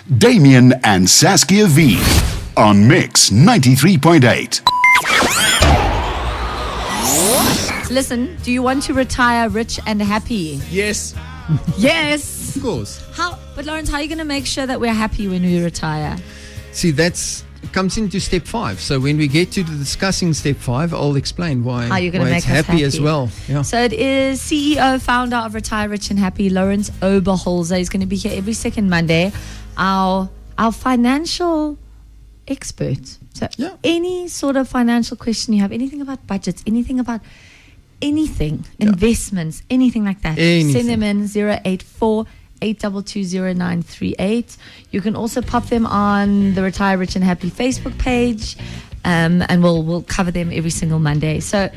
Damien and Saskia V on Mix 93.8. Listen, do you want to retire rich and happy? Yes, Yes. of course. But Lourens, how are you going to make sure that we're happy when we retire? See, it comes into step 5. So when we get to discussing step 5, I'll explain why, How you're going to make it's us happy as well. Yeah. So it is CEO, founder of Retire Rich and Happy, Lourens Oberholzer. He's going to be here every second Monday. Our financial expert. So any sort of financial question you have, anything about budgets, anything about investments, anything like that, send them in 084 8220938. You can also pop them on the Retire Rich and Happy Facebook page, and we'll cover them every single Monday. So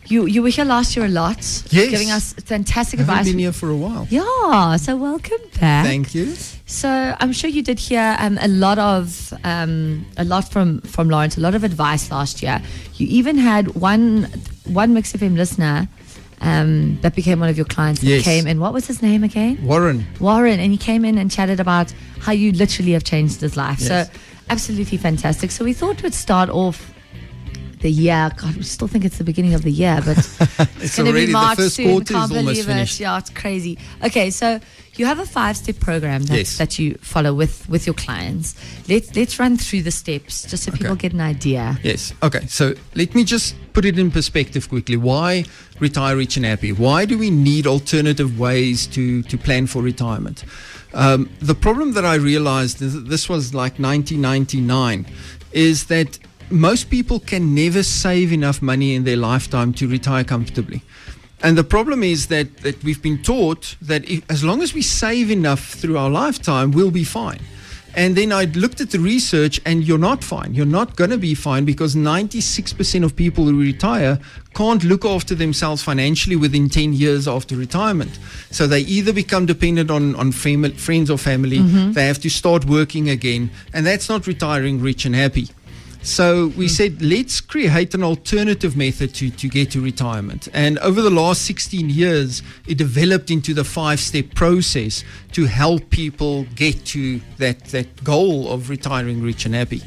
you were here last year a lot, giving us fantastic advice. I've been here for a while. Yeah, so welcome back. Thank you. So I'm sure you did hear a lot from Lourens, a lot of advice last year. You even had one Mix FM listener that became one of your clients that came in. What was his name again? Warren. And he came in and chatted about how you literally have changed his life. Yes. So absolutely fantastic. So we thought we'd start off the year. God, we still think it's the beginning of the year, but it's going to be March the first soon. quarter Can't is almost believe finished. it. Yeah, it's crazy. Okay, so you have a 5-step program that you follow with your clients. Let's run through the steps just so people get an idea. Yes. Okay. So let me just put it in perspective quickly. Why retire rich and happy? Why do we need alternative ways to plan for retirement? The problem that I realized, this was like 1999, is that most people can never save enough money in their lifetime to retire comfortably. And the problem is that we've been taught that as long as we save enough through our lifetime, we'll be fine. And then I looked at the research, and you're not fine. You're not going to be fine, because 96% of people who retire can't look after themselves financially within 10 years after retirement. So they either become dependent on friends or family, they have to start working again, and that's not retiring rich and happy. So we said, let's create an alternative method to get to retirement. And over the last 16 years, it developed into the 5-step process to help people get to that goal of retiring rich and happy.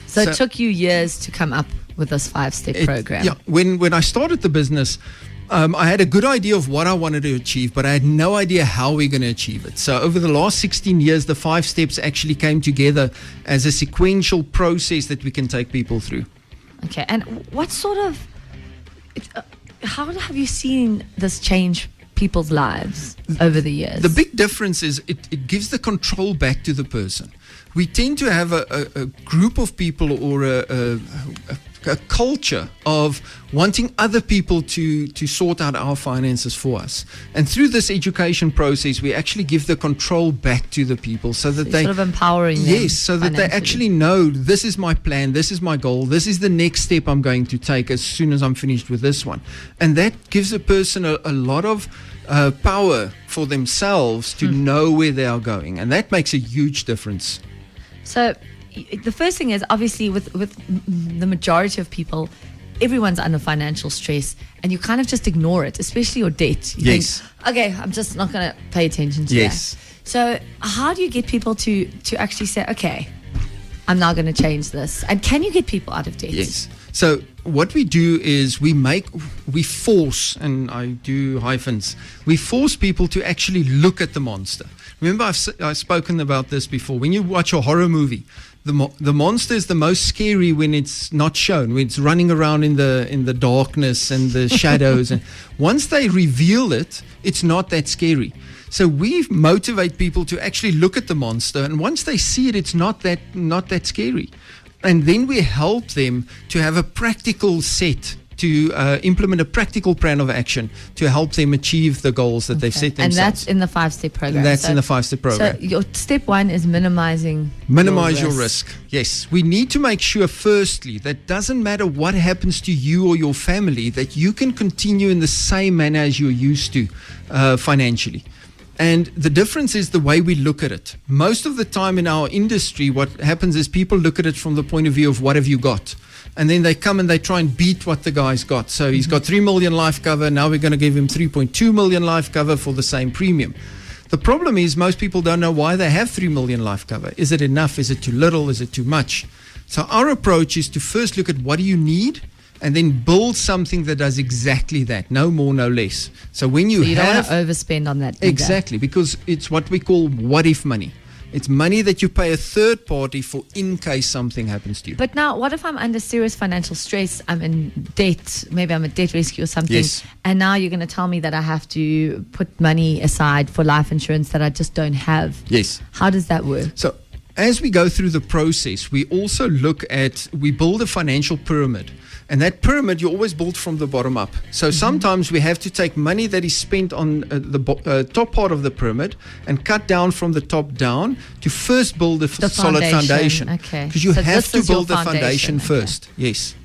So it took you years to come up with this 5-step program. Yeah, when I started the business, I had a good idea of what I wanted to achieve, but I had no idea how we're going to achieve it. So over the last 16 years, the 5 steps actually came together as a sequential process that we can take people through. Okay, and what sort of, how have you seen this change people's lives over the years? The big difference is it gives the control back to the person. We tend to have a group of people, or a culture of wanting other people to sort out our finances for us. And through this education process, we actually give the control back to the people, so that they sort of empowering them. Yes, so that they actually know, this is my plan, this is my goal, this is the next step I'm going to take as soon as I'm finished with this one. And that gives a person a lot of power for themselves to know where they are going. And that makes a huge difference. So the first thing is, obviously, with the majority of people, everyone's under financial stress, and you kind of just ignore it, especially your debt. You think, okay, I'm just not going to pay attention to that. So how do you get people to actually say, okay, I'm now going to change this? And can you get people out of debt? Yes. So what we do is we force, and I do hyphens, we force people to actually look at the monster. Remember, I've spoken about this before. When you watch a horror movie, the monster is the most scary when it's not shown, when it's running around in the darkness and the shadows. And once they reveal it, it's not that scary. So we motivate people to actually look at the monster, and once they see it, it's not that scary. And then we help them to have a practical set, to implement a practical plan of action to help them achieve the goals that they've set themselves. And that's in the 5-step program. That's in the 5-step program. So your step 1 is minimize your risk. Yes. We need to make sure, firstly, that doesn't matter what happens to you or your family, that you can continue in the same manner as you're used to financially. And the difference is the way we look at it. Most of the time in our industry, what happens is people look at it from the point of view of what have you got? And then they come and they try and beat what the guy's got. So he's got 3 million life cover. Now we're going to give him 3.2 million life cover for the same premium. The problem is most people don't know why they have 3 million life cover. Is it enough? Is it too little? Is it too much? So our approach is to first look at what do you need, and then build something that does exactly that. No more, no less. So when you don't have... want to overspend on that either. Exactly, because it's what we call what-if money. It's money that you pay a third party for in case something happens to you. But now, what if I'm under serious financial stress? I'm in debt. Maybe I'm a debt rescue or something. Yes. And now you're going to tell me that I have to put money aside for life insurance that I just don't have. Yes. How does that work? So as we go through the process, we also we build a financial pyramid. And that pyramid, you always build from the bottom up. So sometimes we have to take money that is spent on the top part of the pyramid and cut down from the top down to first build a solid foundation. Okay. Because you have to build the foundation okay. first. Yes.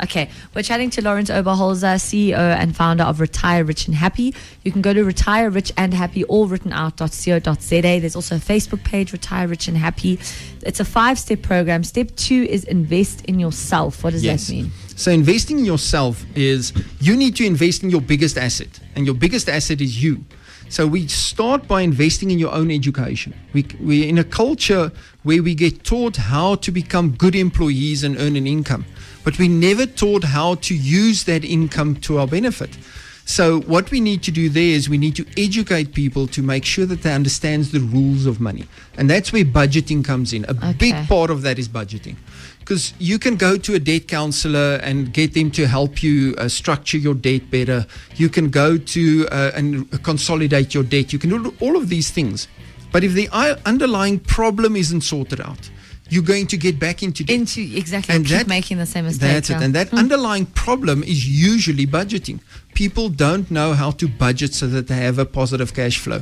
Okay, we're chatting to Lourens Oberholzer, CEO and founder of Retire Rich and Happy. You can go to Retire Rich and Happy, all written out.co.za. There's also a Facebook page, Retire Rich and Happy. It's a 5-step program. Step 2 is invest in yourself. What does that mean? So investing in yourself is you need to invest in your biggest asset, and your biggest asset is you. So we start by investing in your own education. We're in a culture where we get taught how to become good employees and earn an income, but we never taught how to use that income to our benefit. So what we need to do there is we need to educate people to make sure that they understand the rules of money. And that's where budgeting comes in. A big part of that is budgeting. Because you can go to a debt counselor and get them to help you structure your debt better. You can go to and consolidate your debt. You can do all of these things. But if the underlying problem isn't sorted out, you're going to get back into debt. Exactly. And keep making the same mistakes. That's it. And that underlying problem is usually budgeting. People don't know how to budget so that they have a positive cash flow.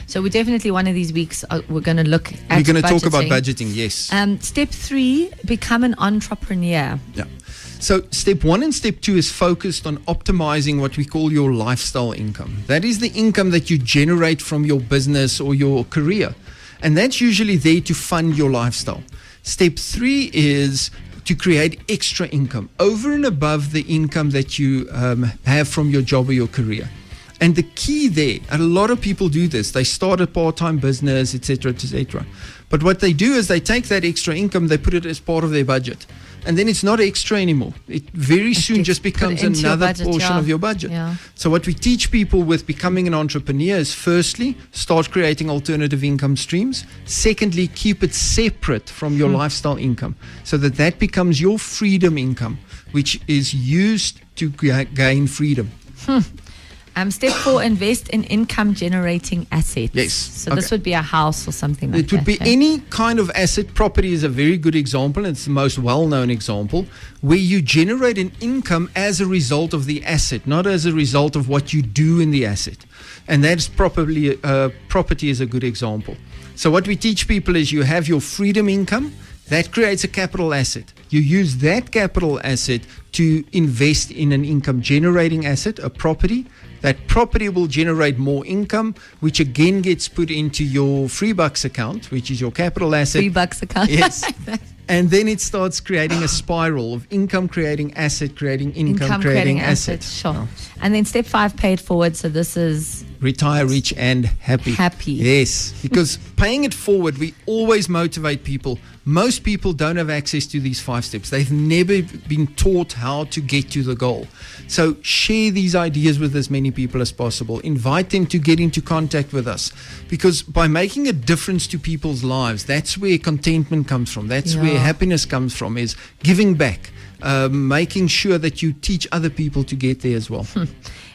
So we definitely, one of these weeks, we're going to look at We're going to budgeting. talk about budgeting, yes. Step 3, become an entrepreneur. Yeah. So step 1 and step 2 is focused on optimizing what we call your lifestyle income. That is the income that you generate from your business or your career. And that's usually there to fund your lifestyle. Step 3 is to create extra income over and above the income that you have from your job or your career. And the key there, and a lot of people do this, they start a part-time business, etc., etc. But what they do is they take that extra income, they put it as part of their budget. And then it's not extra anymore. It very soon just becomes another portion of your budget. Yeah. So what we teach people with becoming an entrepreneur is firstly, start creating alternative income streams. Secondly, keep it separate from your lifestyle income so that becomes your freedom income, which is used to gain freedom. Step 4, invest in income generating assets. Yes. So this would be a house or something like that. It would be any kind of asset. Property is a very good example. It's the most well-known example where you generate an income as a result of the asset, not as a result of what you do in the asset. And that's property is a good example. So what we teach people is you have your freedom income. That creates a capital asset. You use that capital asset to invest in an income generating asset, a property. That property will generate more income, which again gets put into your free bucks account, which is your capital asset. Free bucks account. Yes. And then it starts creating a spiral of income creating asset, creating income creating asset. Sure. And then step 5, pay it forward. So this is Retire Rich and Happy. Happy. Yes. Because paying it forward, we always motivate people. Most people don't have access to these 5 steps. They've never been taught how to get to the goal. So share these ideas with as many people as possible. Invite them to get into contact with us. Because by making a difference to people's lives, that's where contentment comes from. That's where happiness comes from, is giving back. Making sure that you teach other people to get there as well.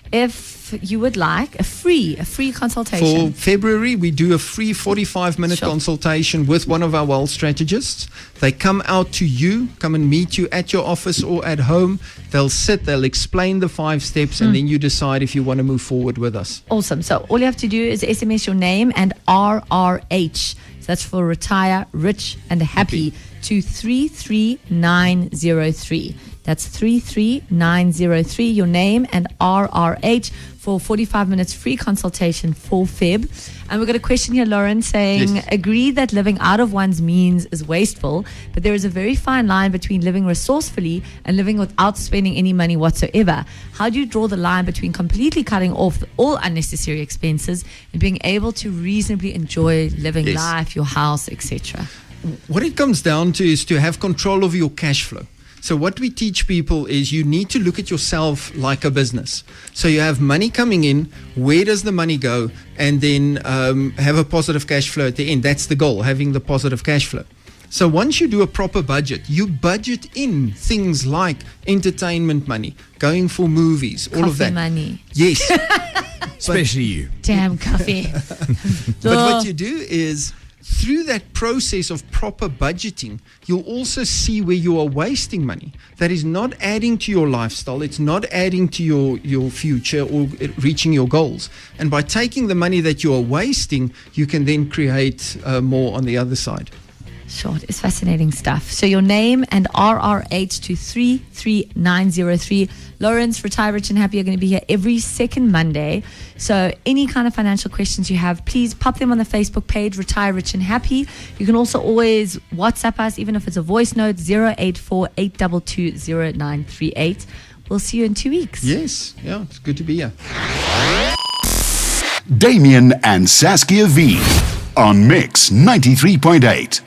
If you would like a free consultation. For February, we do a free 45-minute consultation with one of our wealth strategists. They come out to you, come and meet you at your office or at home. They'll sit, they'll explain the 5 steps, and then you decide if you want to move forward with us. Awesome. So all you have to do is SMS your name and RRH. So that's for Retire Rich and Happy to 33903. That's 33903, your name and RRH for 45 minutes free consultation for Feb. And we've got a question here, Lauren, saying, Yes. agree that living out of one's means is wasteful, but there is a very fine line between living resourcefully and living without spending any money whatsoever. How do you draw the line between completely cutting off all unnecessary expenses and being able to reasonably enjoy living Yes. life, your house, etc.? What it comes down to is to have control of your cash flow. So what we teach people is you need to look at yourself like a business. So you have money coming in, where does the money go? And then have a positive cash flow at the end. That's the goal, having the positive cash flow. So once you do a proper budget, you budget in things like entertainment money, going for movies, all of Coffee that. money. Yes. Especially you. Damn coffee. But what you do is, through that process of proper budgeting, you'll also see where you are wasting money. That is not adding to your lifestyle. It's not adding to your future or reaching your goals. And by taking the money that you are wasting, you can then create more on the other side. Sure, it's fascinating stuff. So your name and RRH to 33903. Lourens, Retire Rich and Happy, are going to be here every second Monday. So any kind of financial questions you have, please pop them on the Facebook page, Retire Rich and Happy. You can also always WhatsApp us, even if it's a voice note, 084-822-0938. We'll see you in 2 weeks. Yes, yeah, it's good to be here. Damien and Saskia V on Mix 93.8.